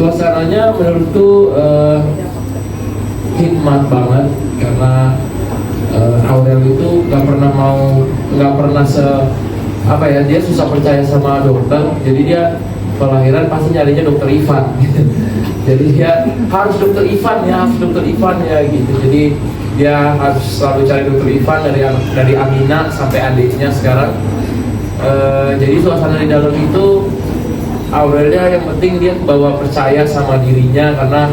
Suasananya menurutku hikmat banget karena Aurel itu nggak pernah dia susah percaya sama dokter, jadi dia kelahiran pasti nyarinya dokter Ivan jadi dia harus dokter Ivan ya gitu, jadi dia harus selalu cari dokter Ivan dari Amina sampai adiknya sekarang. Jadi suasana di dalam itu Aurelnya yang penting dia bawa percaya sama dirinya karena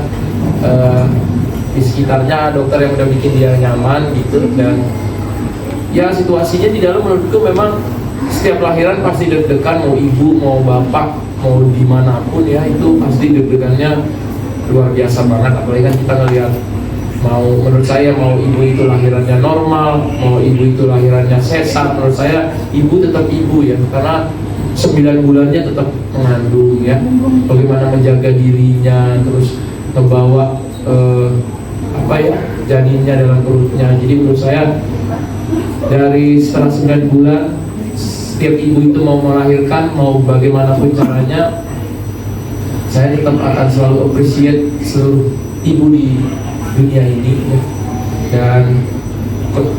di sekitarnya dokter yang udah bikin dia nyaman gitu. Dan ya situasinya di dalam menurutku memang setiap lahiran pasti deg-degan, mau ibu mau bapak mau dimanapun ya, itu pasti deg-degannya luar biasa banget. Apalagi kan kita ngeliat menurut saya mau ibu itu lahirannya normal, mau ibu itu lahirannya sesar, menurut saya ibu tetap ibu ya, karena 9 bulannya tetap mengandung ya, bagaimana menjaga dirinya, terus membawa janinnya dalam perutnya. Jadi menurut saya dari setelah 9 bulan setiap ibu itu mau melahirkan, mau bagaimanapun caranya, saya tetap akan selalu appreciate seluruh ibu di dunia ini ya. Dan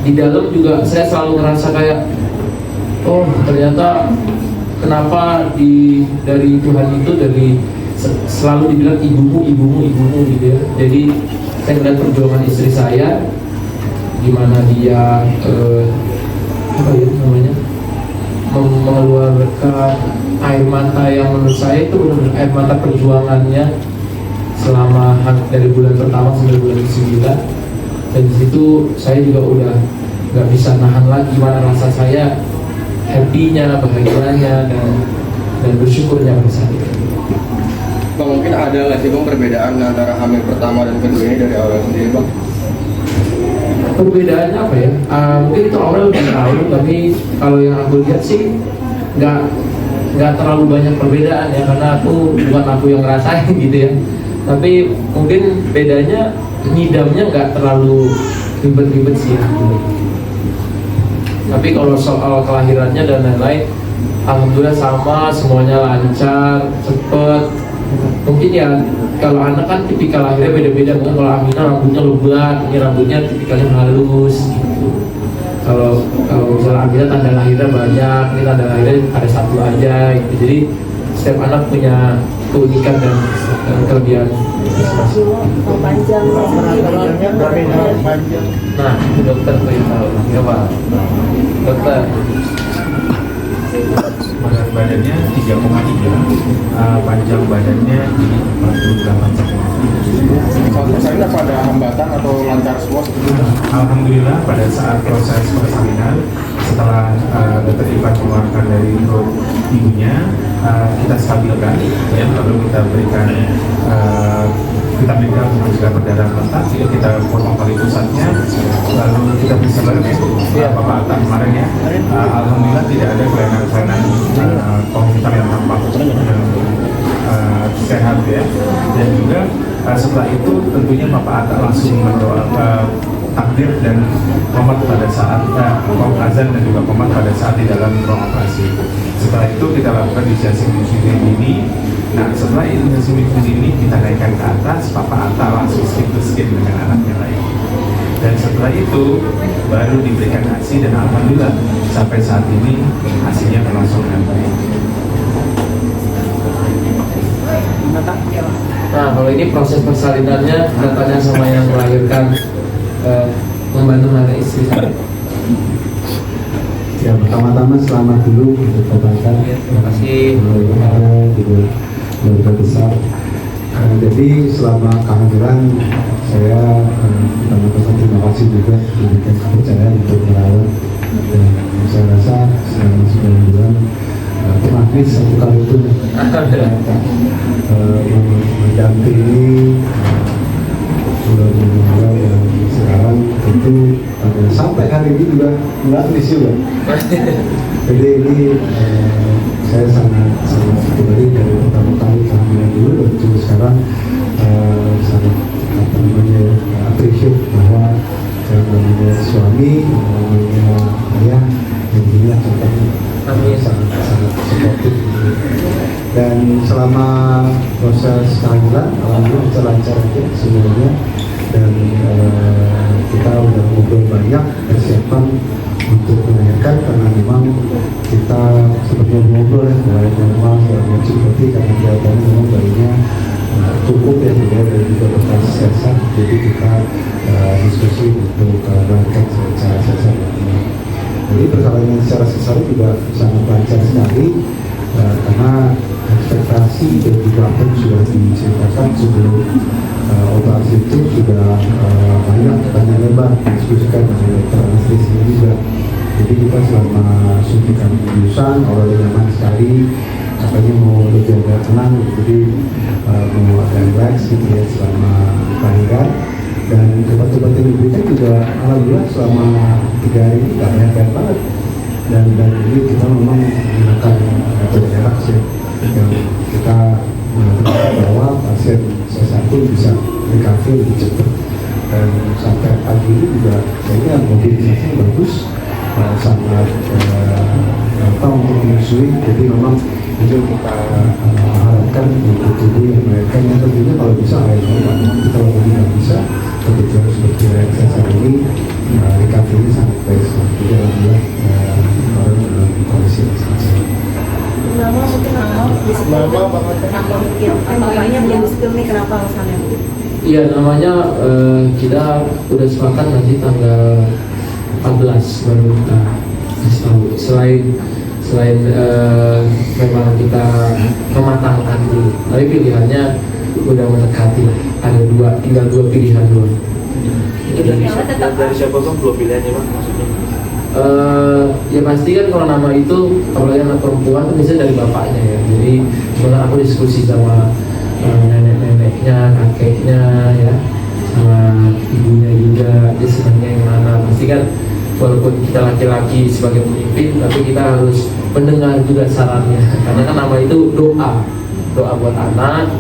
di dalam juga saya selalu ngerasa kayak ternyata kenapa dari Tuhan itu selalu dibilang ibumu gitu ya. Jadi saya melihat perjuangan istri saya, gimana dia mengeluarkan air mata yang menurut saya itu benar-benar air mata perjuangannya selama dari bulan pertama sampai bulan ke-9. Dan disitu saya juga udah nggak bisa nahan lagi gimana rasa saya happy-nya, bahagianya, dan bersyukurnya pada saat itu. Bang, mungkin ada nggak sih Bang perbedaan antara hamil pertama dan kedua ini dari awal sendiri Bang? Perbedaannya apa ya? Mungkin itu Aurel lebih tahu, tapi kalau yang aku lihat sih nggak terlalu banyak perbedaan ya, karena bukan aku yang ngerasain gitu ya. Tapi mungkin bedanya ngidamnya nggak terlalu ribet-ribet sih ya. Tapi kalau soal kelahirannya dan lain-lain, alhamdulillah sama, semuanya lancar, cepet. Mungkin ya kalau anak kan tipikal lahirnya beda-beda. Mungkin kalau Amina rambutnya lebat, ini rambutnya tipikalnya halus gitu. Kalau misalnya Amina tanda lahirnya banyak, ini tanda lahirnya ada satu aja gitu. Jadi setiap anak punya keunikan dan kelebihan masing-masing. Panjang. Nah, dokter pengen tahu. Coba, dokter. Berat badannya 3,3, panjang badannya di 48 cm. Saya pada hambatan atau lancar semua seperti itu? Alhamdulillah pada saat proses persalinan, setelah dokter Ivan mengeluarkan dari perut ibunya, kita stabilkan ya, lalu kita berikan vitamin K untuk mencegah perdarahan kontak, kita potong tali pusatnya, lalu kita bisa bareng ya Bapak Atta kemarin ya. Alhamdulillah tidak ada kelainan-kelainan komunitas yang tampak sehat ya. Dan juga setelah itu tentunya Bapak Atta langsung mendoakan takbir dan qomat pada saat azan dan juga qomat pada saat di dalam ruang operasi. Setelah itu kita lakukan inisiasi ini. Nah, setelah inisiasi ini kita naikkan ke atas, Papa Atta langsung skin to skin dengan anaknya lain. Dan setelah itu baru diberikan ASI, dan alhamdulillah sampai saat ini hasilnya berlangsung dengan baik. Nah, kalau ini proses persalinannya, datanya sama yang melahirkan, membantu mana istri saya. Ya, pertama-tama selamat dulu untuk Bapak Atta. Terima kasih. Keluarga besar. Jadi selama kehamilan saya pertama-tama terima kasih juga diberikan kepercayaan untuk merawat. Dan saya rasa selama 9 bulan terakhir satu kali itu mendampingi bulan-bulan yang sekarang itu sampai hari ini juga nggak juga. Jadi ini saya sangat pribadi dari pertama kali kehamilan dulu dan juga sekarang sangat appreciate bahwa yang namanya suami, yang namanya ayah, yang ini akan sangat supportif. Dan selama proses kehamilan, alhamdulillah bisa lancar aja semuanya. Dan kita udah ngobrol banyak persiapan untuk melahirkan, karena memang kita seperti ngobrol ya, mulai normal segala macam, tapi karena kelihatannya memang bayinya cukup ya, tidak dari juga bekas sesar, jadi kita diskusi untuk melahirkan secara sesar. Jadi persalinan secara sesar juga sangat lancar sekali, karena ekspektasi dan juga apa yang sudah diceritakan sebelum operasi itu sudah banyak tanya lebar diskusikan dengan dokter anestesi juga. Jadi kita selama suntikan biusan awalnya nyaman sekali, katanya mau lebih agak tenang, jadi mau agak relax gitu ya selama kelahiran. Dan obat-obat yang diberikan juga alhamdulillah selama 3 hari ini gak banyak banget. Dan ini kita memang menggunakan metode erak sih, yang kita bahwa pasien sesar pun bisa recovery lebih cepat. Dan sampai pagi ini juga kayaknya mobilisasinya bagus, sangat gampang untuk menyusui. Jadi memang itu kita harapkan untuk tubuh yang melahirkan, yang tentunya kalau bisa air normal. Tapi kalau tidak bisa, kebetulan seperti sesar ini recovery sangat baik. Jadi alhamdulillah orang dalam kondisi yang sangat sehat. Lama mungkin namanya belum di-spill nih, kenapa alasannya? Iya, namanya kita udah sepakat nanti tanggal 14 baru kita kasih tahu. Selain memang kita mematangkan dulu, tapi pilihannya udah mendekati. Tinggal dua pilihan doang. Dari siapa bang? 2 pilihannya bang maksudnya? Ya pasti kan kalau nama itu, kalau yang anak perempuan itu biasanya dari bapaknya ya. Jadi sebenarnya aku diskusi sama nenek-neneknya, kakeknya ya, sama ibunya juga, dia senangnya yang mana. Pasti kan walaupun kita laki-laki sebagai pemimpin, tapi kita harus mendengar juga sarannya, karena kan nama itu doa buat anak.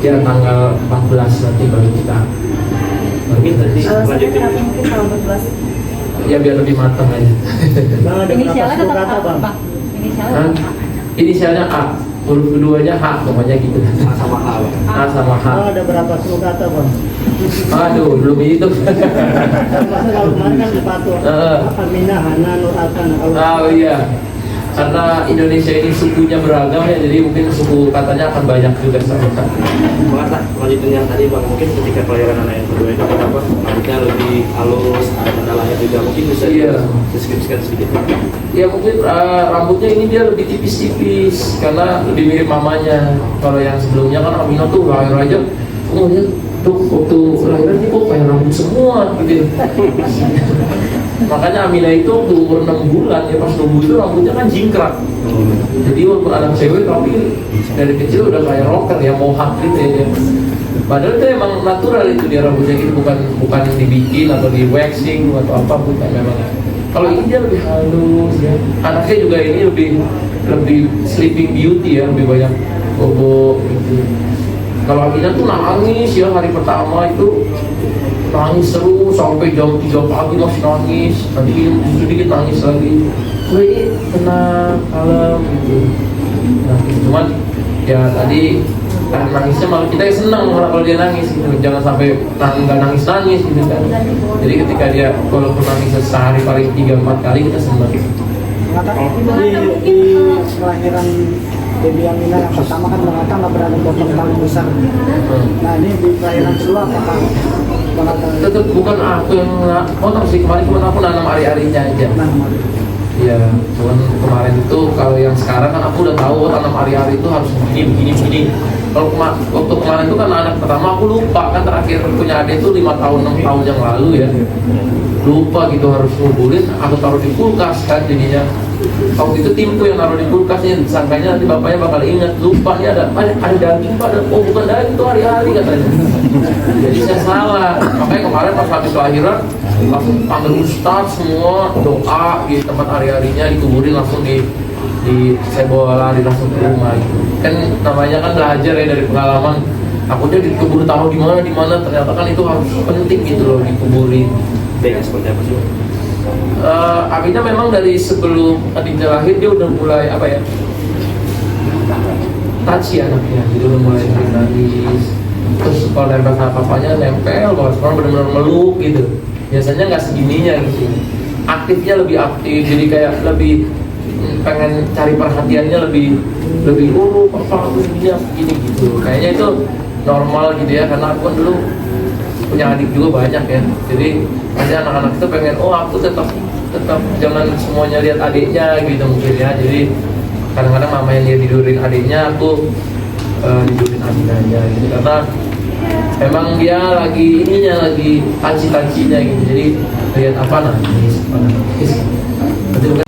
Ya tanggal 14 nanti baru kita. Mungkin tadi Alasannya lanjutin. kenapa mungkin tanggal 14? Ya biar lebih matang aja. Inisialnya tetap apa? Inisialnya Hah? apa? Inisialnya A, huruf keduanya H, pokoknya gitu. Sama hal. A sama H. Ada berapa kata bang? Aduh, belum itu. Kalau kemarin kan dipatok Aminah, Hana, Nur Alkan. Oh iya, karena Indonesia ini sukunya beragam ya, jadi mungkin suku katanya akan banyak juga sama. Bang, lanjutin yang tadi bang, mungkin ketika kelahiran anak yang kedua itu kenapa rambutnya lebih halus, ada tanda lahir juga, mungkin bisa deskripsikan sedikit. Ya mungkin rambutnya ini dia lebih tipis-tipis karena lebih mirip mamanya. Kalau yang sebelumnya kan Aminah tuh lahir aja, dia tuh waktu lahiran ini kok kayak rambut semua gitu. Makanya Aminah itu waktu 6 bulan ya, pas nunggu itu rambutnya kan jingkrak. Jadi walaupun anak cewek tapi dari kecil udah kayak rocker ya, mohawk gitu ya. Padahal itu emang natural itu dia rambutnya gitu, bukan dibikin atau di waxing atau apa, bukan memang. Kalau ini dia lebih halus ya. Anaknya juga ini lebih sleeping beauty ya, lebih banyak bobo gitu. Kalau Aminah tuh nangis ya hari pertama itu, nangis terus sampai jam 3 pagi masih nangis, nanti minum susu dikit nangis lagi. Ini tenang, kalem gitu. Nah, cuman ya tadi nangisnya malah kita yang senang malah kalau dia nangis gitu. Jangan sampai nggak nangis gitu kan. Jadi ketika dia walaupun nangis sehari paling 3-4 kali kita senang. Di kelahiran Baby Aminah yang pertama kan mengatakan nggak berani potong paling besar. Nah ini di kelahiran kedua apakah Tetap bukan aku yang potong sih, kemarin cuma aku nanam ari-arinya aja. Iya, cuman kemarin itu kalau yang sekarang kan aku udah tahu tanam ari-ari itu harus begini. Kalau waktu kemarin itu kan anak pertama aku lupa, kan terakhir punya adik itu 5 tahun 6 tahun yang lalu ya. Lupa gitu harus ngumpulin, aku taruh di kulkas kan jadinya. Waktu itu timku yang naruh di kulkasnya, sangkanya nanti bapaknya bakal ingat, lupa nih ada daging pada, oh bukan daging itu hari-hari katanya. Jadi saya salah, makanya kemarin pas habis lahiran langsung panggil ustadz semua, doa di tempat hari-harinya, dikuburin langsung saya bawa lari langsung ke rumah gitu. Kan namanya kan belajar ya dari pengalaman. Aku dia dikubur tahu di mana, ternyata kan itu harus penting gitu loh dikuburin. Baik, seperti apa sih? Aminah memang dari sebelum Adinda lahir dia udah mulai apa ya, touchy anaknya, jadi udah mulai sering nangis. Terus kalau nempel sama papanya nempel banget, sekarang benar-benar meluk gitu. Biasanya nggak segininya gitu. Aktifnya lebih aktif, jadi kayak lebih pengen cari perhatiannya lebih papa aku gini gitu. Kayaknya itu normal gitu ya, karena aku kan dulu punya adik juga banyak ya. Jadi pasti anak-anak itu pengen, oh aku tetap jangan semuanya lihat adiknya gitu mungkin ya. Jadi kadang-kadang mama yang dia tidurin adiknya, aku tidurin adiknya gitu, karena emang dia lagi taci-tacinya gitu. Jadi lihat apa nangis. Nanti